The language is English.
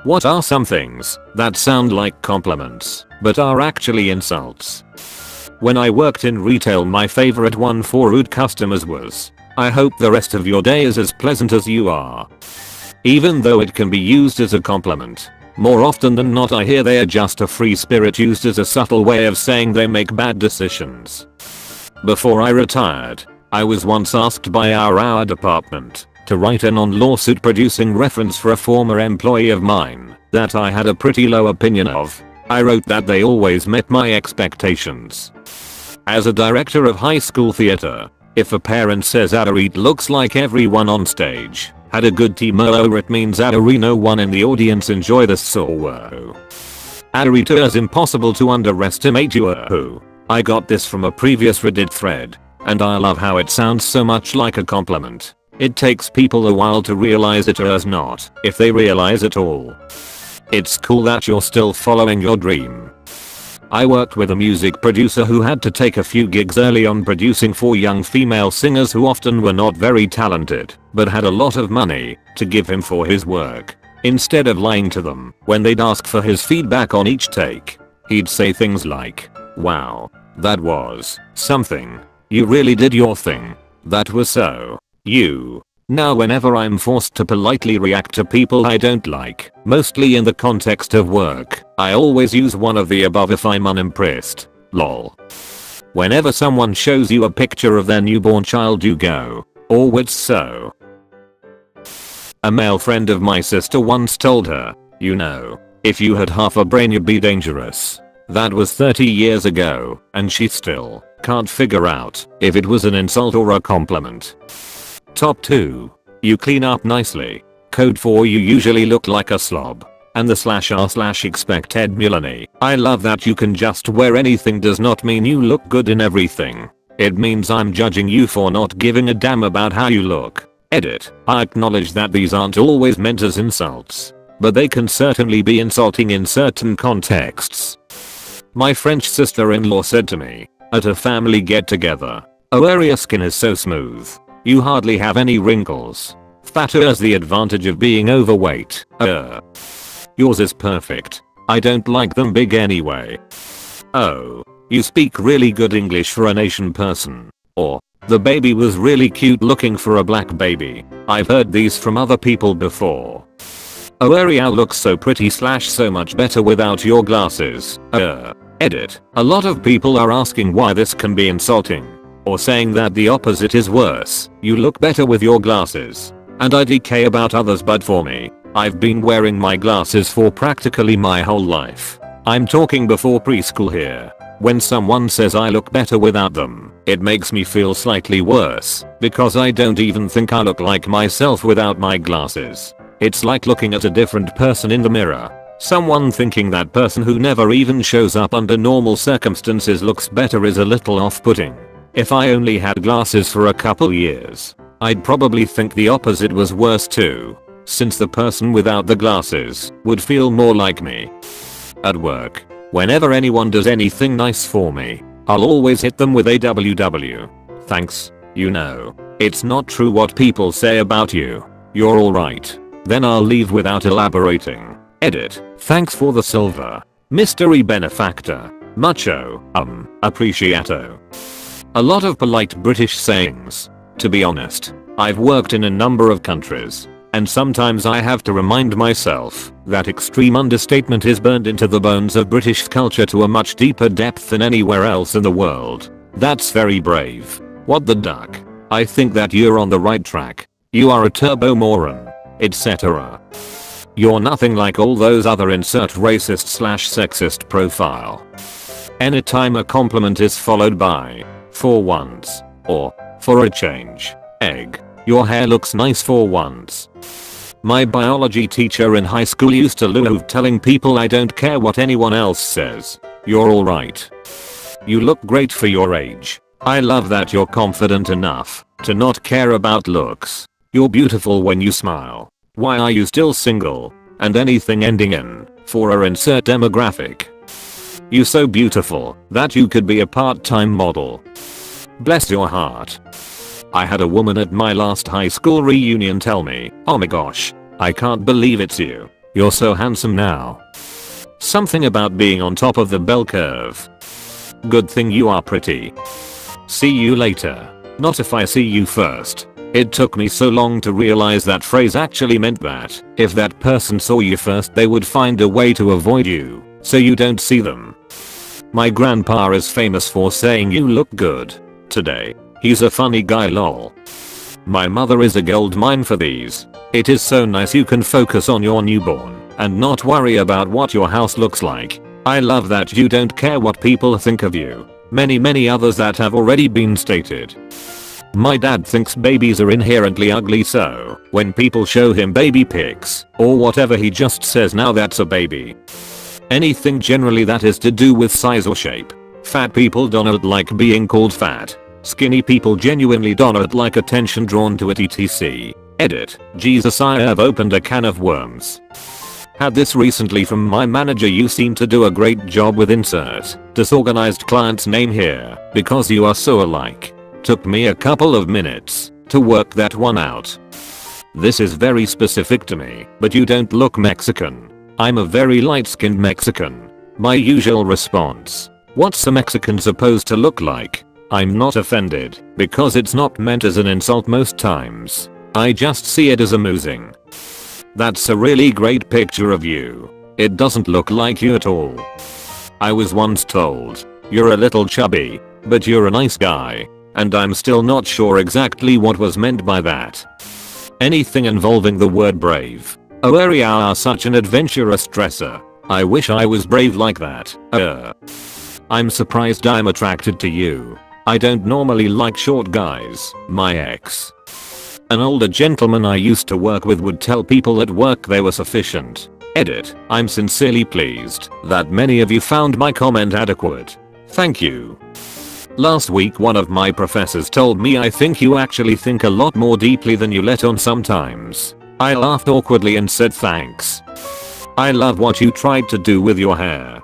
What are some things that sound like compliments but are actually insults? When I worked in retail, my favorite one for rude customers was, "I hope the rest of your day is as pleasant as you are." Even though it can be used as a compliment, more often than not I hear they are just a free spirit used as a subtle way of saying they make bad decisions. Before I retired, I was once asked by our department to write a non-lawsuit producing reference for a former employee of mine that I had a pretty low opinion of. I wrote that they always met my expectations. As a director of high school theater, if a parent says Adorit looks like everyone on stage had a good team, it means no one in the audience enjoy the show. Adorit is impossible to underestimate you. I got this from a previous Reddit thread, and I love how it sounds so much like a compliment. It takes people a while to realize it or not, if they realize at all. It's cool that you're still following your dream. I worked with a music producer who had to take a few gigs early on producing for young female singers who often were not very talented, but had a lot of money to give him for his work. Instead of lying to them when they'd ask for his feedback on each take, he'd say things like, "Wow, that was something. You really did your thing. That was so you." Now whenever I'm forced to politely react to people I don't like, mostly in the context of work, I always use one of the above if I'm unimpressed. Lol. Whenever someone shows you a picture of their newborn child you go, "Oh, it's so." A male friend of my sister once told her, "If you had half a brain you'd be dangerous." That was 30 years ago, and she still can't figure out if it was an insult or a compliment. Top 2. You clean up nicely. Code for you usually look like a slob. And the /r/expected Mulani. I love that you can just wear anything does not mean you look good in everything. It means I'm judging you for not giving a damn about how you look. Edit. I acknowledge that these aren't always meant as insults, but they can certainly be insulting in certain contexts. My French sister-in-law said to me at a family get-together, "Oh, your skin is so smooth. You hardly have any wrinkles. Fatter has the advantage of being overweight. Yours is perfect. I don't like them big anyway. Oh, you speak really good English for an Asian person." Or, "The baby was really cute looking for a black baby." I've heard these from other people before. "Oh, Ariel looks so pretty / so much better without your glasses." Edit. A lot of people are asking why this can be insulting, or saying that the opposite is worse. You look better with your glasses. And I DK about others, but for me, I've been wearing my glasses for practically my whole life. I'm talking before preschool here. When someone says I look better without them, it makes me feel slightly worse, because I don't even think I look like myself without my glasses. It's like looking at a different person in the mirror. Someone thinking that person who never even shows up under normal circumstances looks better is a little off-putting. If I only had glasses for a couple years, I'd probably think the opposite was worse too, since the person without the glasses would feel more like me. At work, whenever anyone does anything nice for me, I'll always hit them with a WW. Thanks, it's not true what people say about you. You're alright. Then I'll leave without elaborating. Edit. Thanks for the silver. Mystery benefactor. Mucho, appreciato. A lot of polite British sayings. To be honest, I've worked in a number of countries, and sometimes I have to remind myself that extreme understatement is burned into the bones of British culture to a much deeper depth than anywhere else in the world. That's very brave. What the duck? I think that you're on the right track. You are a turbo moron, etc. You're nothing like all those other insert racist/sexist profile. Anytime a compliment is followed by "for once" or "for a change," egg. Your hair looks nice for once. My biology teacher in high school used to love telling people I don't care what anyone else says. You're alright. You look great for your age. I love that you're confident enough to not care about looks. You're beautiful when you smile. Why are you still single? And anything ending in for or insert demographic. You so beautiful that you could be a part-time model. Bless your heart. I had a woman at my last high school reunion tell me, "Oh my gosh, I can't believe it's you. You're so handsome now. Something about being on top of the bell curve. Good thing you are pretty. See you later. Not if I see you first. It took me so long to realize that phrase actually meant that if that person saw you first they would find a way to avoid you, so you don't see them. My grandpa is famous for saying you look good today. He's a funny guy lol. My mother is a gold mine for these. It is so nice you can focus on your newborn and not worry about what your house looks like. I love that you don't care what people think of you. Many others that have already been stated. My dad thinks babies are inherently ugly, so when people show him baby pics or whatever he just says now that's a baby. Anything generally that is to do with size or shape. Fat people don't like being called fat. Skinny people genuinely don't like attention drawn to it etc. Edit. Jesus, I have opened a can of worms. Had this recently from my manager. You seem to do a great job with insert disorganized client's name here because you are so alike. Took me a couple of minutes to work that one out. This is very specific to me, but you don't look Mexican. I'm a very light-skinned Mexican. My usual response. What's a Mexican supposed to look like? I'm not offended because it's not meant as an insult most times. I just see it as amusing. That's a really great picture of you. It doesn't look like you at all. I was once told, you're a little chubby, but you're a nice guy. And I'm still not sure exactly what was meant by that. Anything involving the word brave. Oh, you are such an adventurous dresser. I wish I was brave like that. I'm surprised I'm attracted to you. I don't normally like short guys. My ex, an older gentleman I used to work with, would tell people at work they were sufficient. Edit. I'm sincerely pleased that many of you found my comment adequate. Thank you. Last week one of my professors told me I think you actually think a lot more deeply than you let on sometimes. I laughed awkwardly and said thanks. I love what you tried to do with your hair.